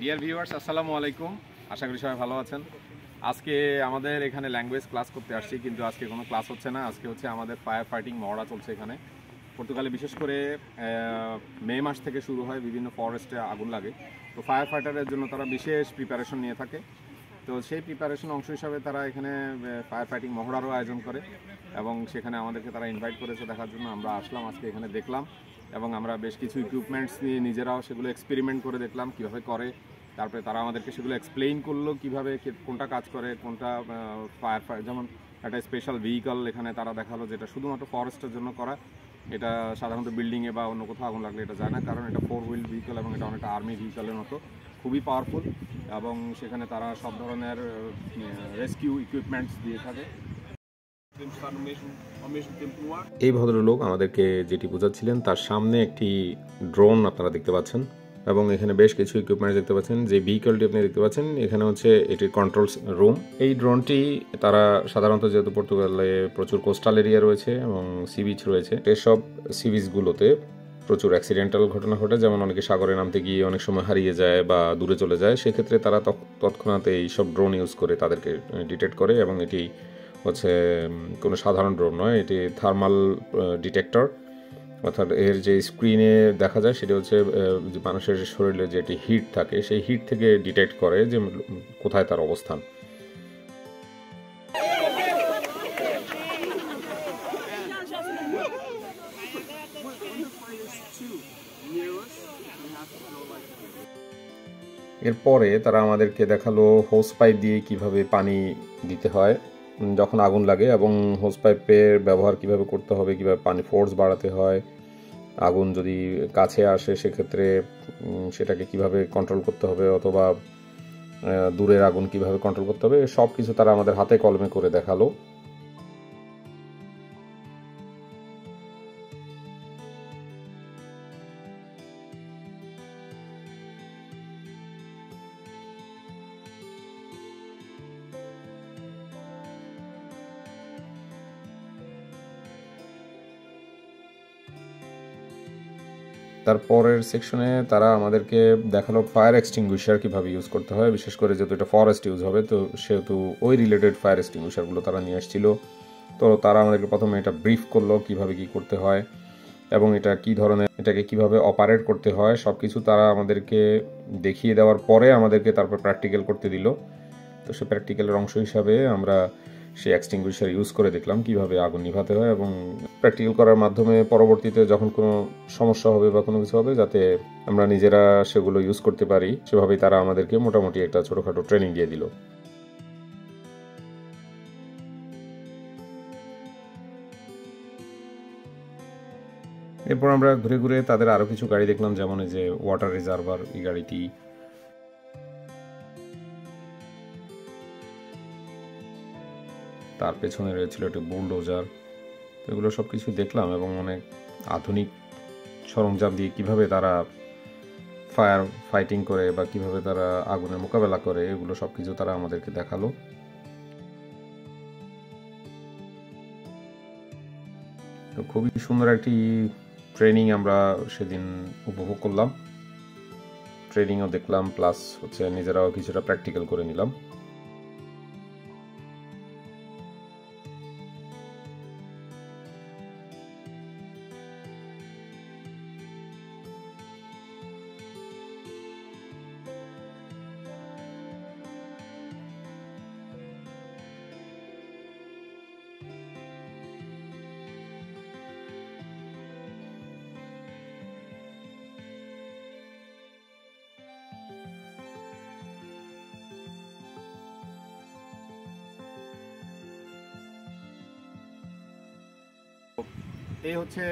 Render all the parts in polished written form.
Dear viewers, আসসালামু আলাইকুম। আশা করি সবাই ভালো আছেন। আজকে আমাদের এখানে ল্যাঙ্গুয়েজ ক্লাস করতে আসছি, কিন্তু আজকে কোনো ক্লাস হচ্ছে না। আজকে হচ্ছে আমাদের ফায়ার ফাইটিং মহড়া চলছে এখানে। পর্তুগালে বিশেষ করে মে মাস থেকে শুরু হয়, বিভিন্ন ফরেস্টে আগুন লাগে। তো ফায়ার ফাইটারের জন্য তারা বিশেষ প্রিপারেশন নিয়ে থাকে। তো সেই প্রিপারেশন অংশ হিসাবে তারা এখানে ফায়ার ফাইটিং মহড়ারও আয়োজন করে এবং সেখানে আমাদেরকে তারা ইনভাইট করেছে দেখার জন্য। আমরা আসলাম, আজকে এখানে দেখলাম এবং আমরা বেশ কিছু ইকুইপমেন্টস নিয়ে নিজেরাও সেগুলো এক্সপেরিমেন্ট করে দেখলাম কীভাবে করে। তারপরে তারা আমাদেরকে সেগুলো এক্সপ্লেইন করলো কীভাবে কোনটা কাজ করে, কোনটা ফায়ার যেমন একটা স্পেশাল ভেহিকল এখানে তারা দেখালো, যেটা শুধুমাত্র ফরেস্টের জন্য করা। এটা সাধারণত বিল্ডিংয়ে বা অন্য কোথাও আগুন লাগলে এটা যায় না, কারণ এটা 4 হুইল ভেহিকল এবং এটা অনেকটা আর্মি ভেহিকলের মতো, খুবই পাওয়ারফুল। এবং সেখানে তারা সব ধরনের রেস্কিউ ইকুইপমেন্টস দিয়ে থাকে। এই ভদ্রলোক আমাদেরকে যেটি বোঝাচ্ছিলেন, তার সামনে একটি ড্রোন আপনারা দেখতে পাচ্ছেন এবং এখানে বেশ কিছু ইকুইপমেন্ট দেখতে পাচ্ছেন। যে ভেহিকলটি আপনি দেখতে পাচ্ছেন এখানে হচ্ছে এটির কন্ট্রোল রুম। এই ড্রোনটি তারা সাধারণত, যেহেতু পর্তুগালে প্রচুর কোস্টাল এরিয়া রয়েছে এবং সি বিচ রয়েছে, এসব সি বিচগুলোতে প্রচুর অ্যাক্সিডেন্টাল ঘটনা ঘটে, যেমন অনেকে সাগরে নামতে গিয়ে অনেক সময় হারিয়ে যায় বা দূরে চলে যায়। সেক্ষেত্রে তারা তৎক্ষণাৎ এই সব ড্রোন ইউজ করে তাদেরকে ডিটেক্ট করে। এবং এটি হচ্ছে কোনো সাধারণ ড্রোন নয়, এটি থার্মাল ডিটেক্টর, অর্থাৎ এর যে স্ক্রিনে দেখা যায় সেটি হচ্ছে মানুষের শরীরে যেটি হিট থাকে সেই হিট থেকে ডিটেক্ট করে যে কোথায় তার অবস্থান। এরপরে তারা আমাদেরকে দেখালো হোস পাইপ দিয়ে কিভাবে পানি দিতে হয় যখন আগুন লাগে, এবং হোস পাইপের ব্যবহার কিভাবে করতে হবে, কিভাবে পানি ফোর্স বাড়াতে হয়, আগুন যদি কাছে আসে সেক্ষেত্রে সেটাকে কিভাবে কন্ট্রোল করতে হবে, অথবা দূরের আগুন কিভাবে কন্ট্রোল করতে হবে, সব কিছু তারা আমাদের হাতে কলমে করে দেখালো। তারপরের সেকশনে তারা আমাদেরকে দেখালো ফায়ার এক্সটিংগুইশার কীভাবে ইউজ করতে হয়, বিশেষ করে যেহেতু এটা ফরেস্ট ইউজ হবে, তো সেহেতু ওই রিলেটেড ফায়ার এক্সটিংগুইশারগুলো তারা নিয়ে আসছিল। তো তারা আমাদেরকে প্রথমে এটা ব্রিফ করলো কীভাবে কী করতে হয় এবং এটা কী ধরনের, এটাকে কিভাবে অপারেট করতে হয়, সব কিছু তারা আমাদেরকে দেখিয়ে দেওয়ার পরে আমাদেরকে তারপর প্র্যাকটিক্যাল করতে দিল। তো সে প্র্যাকটিক্যালের অংশ হিসাবে আমরা সেই এক্সটিংগুইশার ইউজ করে দেখলাম কিভাবে আগুন নিভাতে হয়, এবং প্র্যাকটিক্যাল করার মাধ্যমে পরবর্তীতে যখন কোনো সমস্যা হবে বা কোনো কিছু হবে, যাতে আমরা নিজেরা সেগুলো ইউজ করতে পারি, সেভাবেই তারা আমাদেরকে মোটামুটি একটা ছোটোখাটো ট্রেনিং দিয়ে দিল। এরপর আমরা ঘুরে ঘুরে তাদের আরও কিছু গাড়ি দেখলাম, যেমন এই যে ওয়াটার রিজার্ভার, এই গাড়িটি, তার পেছনে রয়েছিল একটি বুলডোজার। এগুলো সব কিছু দেখলাম এবং অনেক আধুনিক সরঞ্জাম দিয়ে কিভাবে তারা ফায়ার ফাইটিং করে বা কিভাবে তারা আগুনের মোকাবেলা করে, এগুলো সব কিছু তারা আমাদেরকে দেখালো। তো খুবই সুন্দর একটি ট্রেনিং আমরা সেদিন উপভোগ করলাম। ট্রেনিংও দেখলাম, প্লাস হচ্ছে নিজেরাও কিছুটা প্র্যাকটিক্যাল করে নিলাম। এই হচ্ছে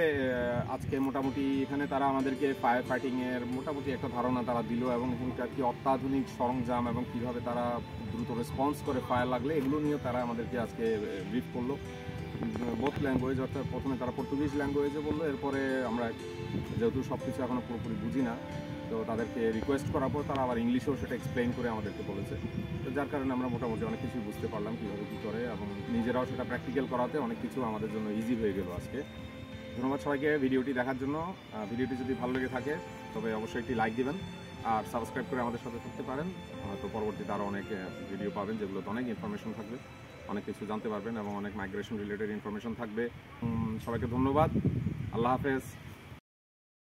আজকে মোটামুটি এখানে তারা আমাদেরকে ফায়ার ফাইটিংয়ের মোটামুটি একটা ধারণা তারা দিল, এবং এখানকার কি অত্যাধুনিক সরঞ্জাম এবং কীভাবে তারা দ্রুত রেসপন্স করে ফায়ার লাগলে, এগুলো নিয়ে তারা আমাদেরকে আজকে ব্রিফ করলো। বোথ ল্যাঙ্গুয়েজ, অর্থাৎ প্রথমে তারা পর্তুগিজ ল্যাঙ্গুয়েজে বললো, এরপরে আমরা যেহেতু সব কিছু এখনও পুরোপুরি বুঝি না, তো তাদেরকে রিকোয়েস্ট করার পর তারা আবার ইংলিশেও সেটা এক্সপ্লেইন করে আমাদেরকে বলেছে। তো যার কারণে আমরা মোটামুটি অনেক কিছুই বুঝতে পারলাম কীভাবে কী করে, এবং নিজেরাও সেটা প্র্যাকটিক্যাল করাতে অনেক কিছু আমাদের জন্য ইজি হয়ে গেল আজকে। ধন্যবাদ সবাইকে ভিডিওটি দেখার জন্য। ভিডিওটি যদি ভালো লেগে থাকে তবে অবশ্যই একটি লাইক দিবেন, আর সাবস্ক্রাইব করে আমাদের সাথে থাকতে পারেন। হয়তো পরবর্তীতে আরও অনেক ভিডিও পাবেন, যেগুলোতে অনেক ইনফরমেশন থাকবে, অনেক কিছু জানতে পারবেন এবং অনেক মাইগ্রেশন রিলেটেড ইনফরমেশন থাকবে। সবাইকে ধন্যবাদ। আল্লাহ হাফেজ।